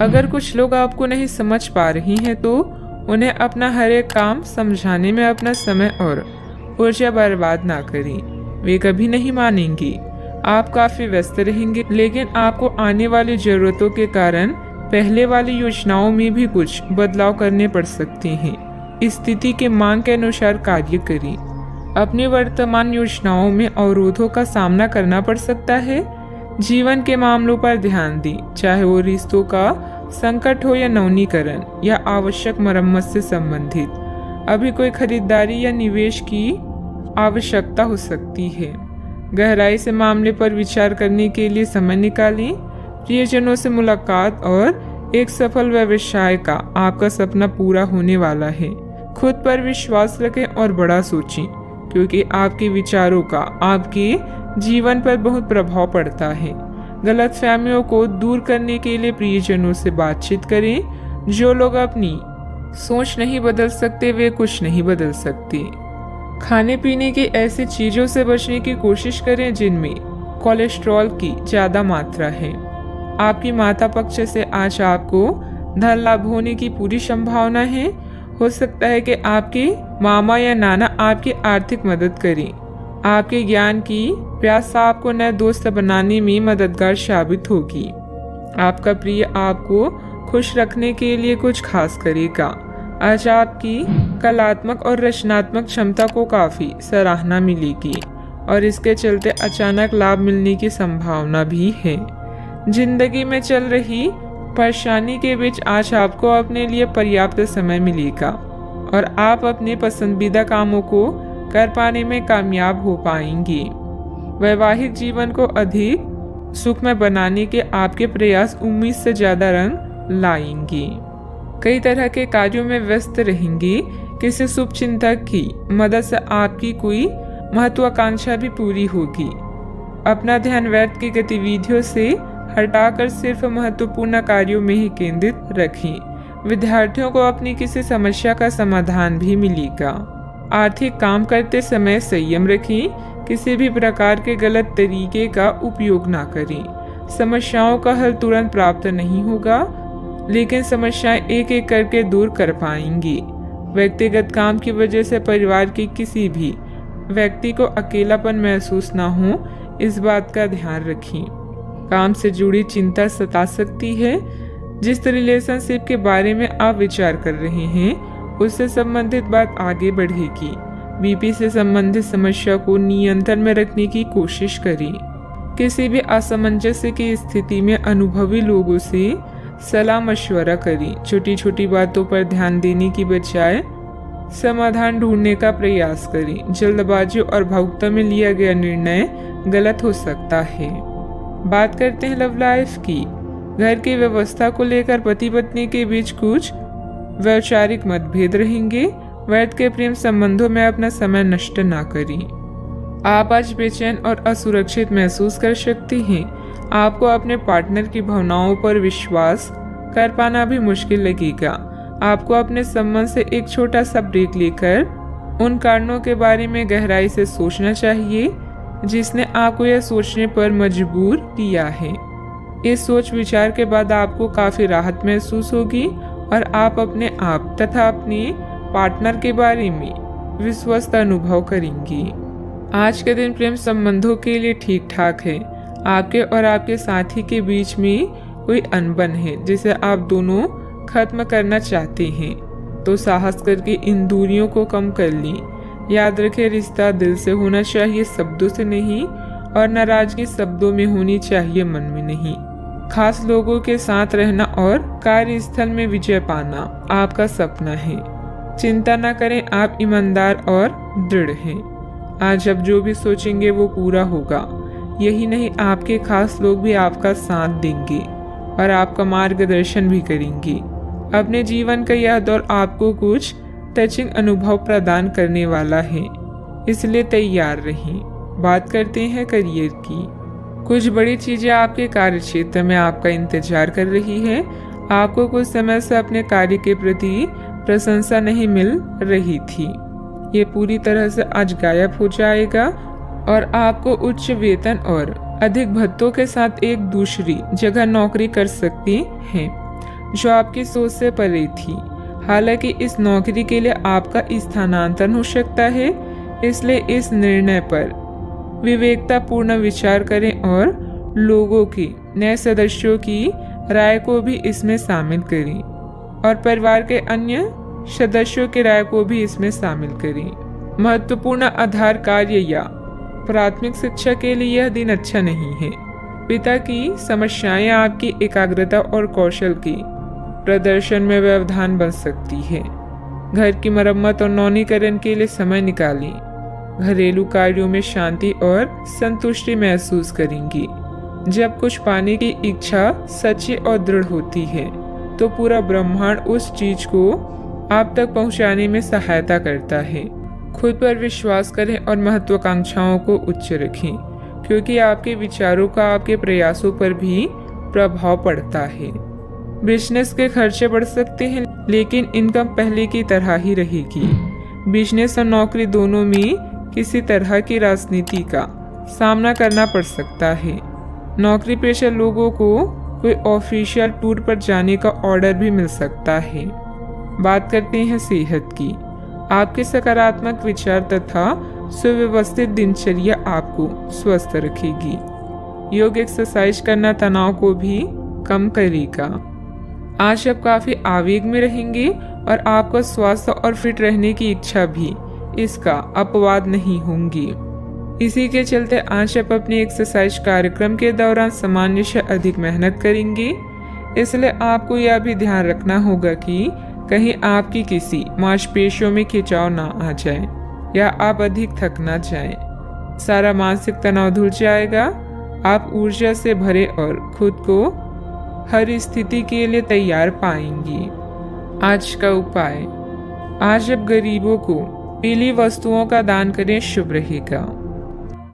अगर कुछ लोग आपको नहीं समझ पा रही हैं तो उन्हें अपना हर एक काम समझाने में अपना समय और ऊर्जा बर्बाद ना करें। वे कभी नहीं मानेंगी। आप काफी व्यस्त रहेंगे, लेकिन आपको आने वाली जरूरतों के कारण पहले वाली योजनाओं में भी कुछ बदलाव करने पड़ सकते हैं। स्थिति के मांग के अनुसार कार्य करें। अपनी वर्तमान योजनाओं में अवरोधों का सामना करना पड़ सकता है। जीवन के मामलों पर ध्यान दें, चाहे वो रिश्तों का संकट हो या नवीनीकरण या आवश्यक मरम्मत से संबंधित। अभी कोई खरीदारी या निवेश की आवश्यकता हो सकती है। गहराई से मामले पर विचार करने के लिए समय निकालें। प्रियजनों से मुलाकात और एक सफल व्यवसाय का आपका सपना पूरा होने वाला है। खुद पर विश्वास रखें और बड़ा सोचें, क्योंकि आपके विचारों का आपके जीवन पर बहुत प्रभाव पड़ता है। गलतफहमियों को दूर करने के लिए प्रियजनों से बातचीत करें। जो लोग अपनी सोच नहीं बदल सकते वे कुछ नहीं बदल सकते। खाने पीने की ऐसी चीजों से बचने की कोशिश करें जिनमें कोलेस्ट्रॉल की ज्यादा मात्रा है। आपकी माता पक्ष से आज आपको धन लाभ होने की पूरी संभावना है। हो सकता है कि आपके मामा या नाना आपकी आर्थिक मदद करें। आपके ज्ञान की प्यास आपको नए दोस्त बनाने में मददगार साबित होगी। आपका प्रिय आपको खुश रखने के लिए कुछ खास करेगा। आज आपकी कलात्मक और रचनात्मक क्षमता को काफी सराहना मिलेगी और इसके चलते अचानक लाभ मिलने की संभावना भी है। जिंदगी में चल रही परेशानी के बीच आज आपको अपने लिए पर्याप्त समय मिलेगा और आप अपने पसंदीदा कामों को कर पाने में कामयाब हो पाएंगे। वैवाहिक जीवन को अधिक सुखमय बनाने के आपके प्रयास उम्मीद से ज्यादा रंग लाएंगे। कई तरह के कार्यों में व्यस्त रहेंगे। किसी शुभ चिंतक की मदद से आपकी कोई महत्वाकांक्षा भी पूरी होगी। अपना ध्यान व्यर्थ की गतिविधियों से हटाकर सिर्फ महत्वपूर्ण कार्यों में ही केंद्रित रखें। विद्यार्थियों को अपनी किसी समस्या का समाधान भी मिलेगा। आर्थिक काम करते समय संयम रखें। किसी भी प्रकार के गलत तरीके का उपयोग ना करें। समस्याओं का हल तुरंत प्राप्त नहीं होगा, लेकिन समस्याएं एक एक करके दूर कर पाएंगी। व्यक्तिगत काम की वजह से परिवार के किसी भी व्यक्ति को अकेलापन महसूस ना हो, इस बात का ध्यान रखें। काम से जुड़ी चिंता सता सकती है। जिस रिलेशनशिप के बारे में आप विचार कर रहे हैं उससे संबंधित बात आगे बढ़ेगी। बीपी से संबंधित समस्या को नियंत्रण में रखने की कोशिश करें। किसी भी असमंजस्य की स्थिति में अनुभवी लोगों से सलाह मशवरा करें। छोटी छोटी बातों पर ध्यान देने की बजाय समाधान ढूंढने का प्रयास करें। जल्दबाजी और भावुकता में लिया गया निर्णय गलत हो सकता है। बात करते हैं लव लाइफ की। घर की व्यवस्था को लेकर पति पत्नी के बीच कुछ वैचारिक मतभेद रहेंगे। व्यर्थ के प्रेम संबंधों में अपना समय नष्ट ना करें। आप आज बेचैन और असुरक्षित महसूस कर सकती हैं। आपको अपने पार्टनर की भावनाओं पर विश्वास कर पाना भी मुश्किल लगेगा। आपको अपने संबंध से एक छोटा सा ब्रेक लेकर उन कारणों के बारे में गहराई से सोचना चाहिए जिसने आपको यह सोचने पर मजबूर किया है। इस सोच विचार के बाद आपको काफी राहत महसूस होगी और आप अपने आप तथा अपने पार्टनर के बारे में विश्वस्त अनुभव करेंगी। आज के दिन प्रेम संबंधों के लिए ठीक ठाक है। आपके और आपके साथी के बीच में कोई अनबन है जिसे आप दोनों खत्म करना चाहते हैं, तो साहस करके इन दूरियों को कम कर लें। याद रखें, रिश्ता दिल से होना चाहिए, शब्दों से नहीं, और नाराजगी शब्दों में होनी चाहिए, मन में नहीं। खास लोगों के साथ रहना और कार्यस्थल में विजय पाना आपका सपना है। चिंता न करें, आप ईमानदार और दृढ़ हैं। आज आप जो भी सोचेंगे वो पूरा होगा। यही नहीं, आपके खास लोग भी आपका साथ देंगे और आपका मार्गदर्शन भी करेंगे। अपने जीवन का यह दौर आपको कुछ टचिंग अनुभव प्रदान करने वाला है, इसलिए तैयार रहें। बात करते हैं करियर की। कुछ बड़ी चीजें आपके कार्य क्षेत्र में आपका इंतजार कर रही है। आपको कुछ समय से अपने कार्य के प्रति प्रशंसा नहीं मिल रही थी, ये पूरी तरह से आज गायब हो जाएगा और आपको उच्च वेतन और अधिक भत्तों के साथ एक दूसरी जगह नौकरी कर सकती हैं। जो आपकी सोच से परे थी। हालांकि इस नौकरी के लिए आपका स्थानांतरण हो सकता है, इसलिए इस निर्णय पर विवेकतापूर्ण विचार करें और लोगों की, नए सदस्यों की राय को भी इसमें शामिल करें और परिवार के अन्य सदस्यों की राय को भी इसमें शामिल करें। महत्वपूर्ण आधार कार्य या प्राथमिक शिक्षा के लिए यह दिन अच्छा नहीं है। पिता की समस्याएं आपकी एकाग्रता और कौशल की प्रदर्शन में व्यवधान बन सकती है। घर की मरम्मत और नवीनीकरण के लिए समय निकालें। घरेलू कार्यों में शांति और संतुष्टि महसूस करेंगी। जब कुछ पाने की इच्छा सच्ची और दृढ़ होती है तो पूरा ब्रह्मांड उस चीज को आप तक पहुंचाने में सहायता करता है। खुद पर विश्वास करें और महत्वाकांक्षाओं को उच्च रखें, क्योंकि आपके विचारों का आपके प्रयासों पर भी प्रभाव पड़ता है। बिजनेस के खर्चे बढ़ सकते हैं, लेकिन इनकम पहले की तरह ही रहेगी। बिजनेस और नौकरी दोनों में किसी तरह की राजनीति का सामना करना पड़ सकता है। नौकरी पेशा लोगों को कोई ऑफिशियल टूर पर जाने का ऑर्डर भी मिल सकता है। बात करते हैं सेहत की। आपके सकारात्मक विचार तथा सुव्यवस्थित दिनचर्या आपको स्वस्थ रखेगी। योग एक्सरसाइज करना तनाव को भी कम करेगा। आज आप काफी आवेग में रहेंगे और आपका स्वास्थ्य और फिट रहने की इच्छा भी इसका अपवाद नहीं होंगी। इसी के चलते आज आप अपने एक्सरसाइज कार्यक्रम के दौरान सामान्य से अधिक मेहनत करेंगे। इसलिए आपको यह भी ध्यान रखना होगा कि कहीं आपकी किसी मांसपेशियों में खिंचाव ना आ जाए या आप अधिक थक ना जाएं। सारा मानसिक तनाव धुल जाएगा। आप ऊर्जा से भरे और खुद को हर स्थिति के लिए तैयार पाएंगी। आज का उपाय, आज आप गरीबों को पीली वस्तुओं का दान करें, शुभ रहेगा।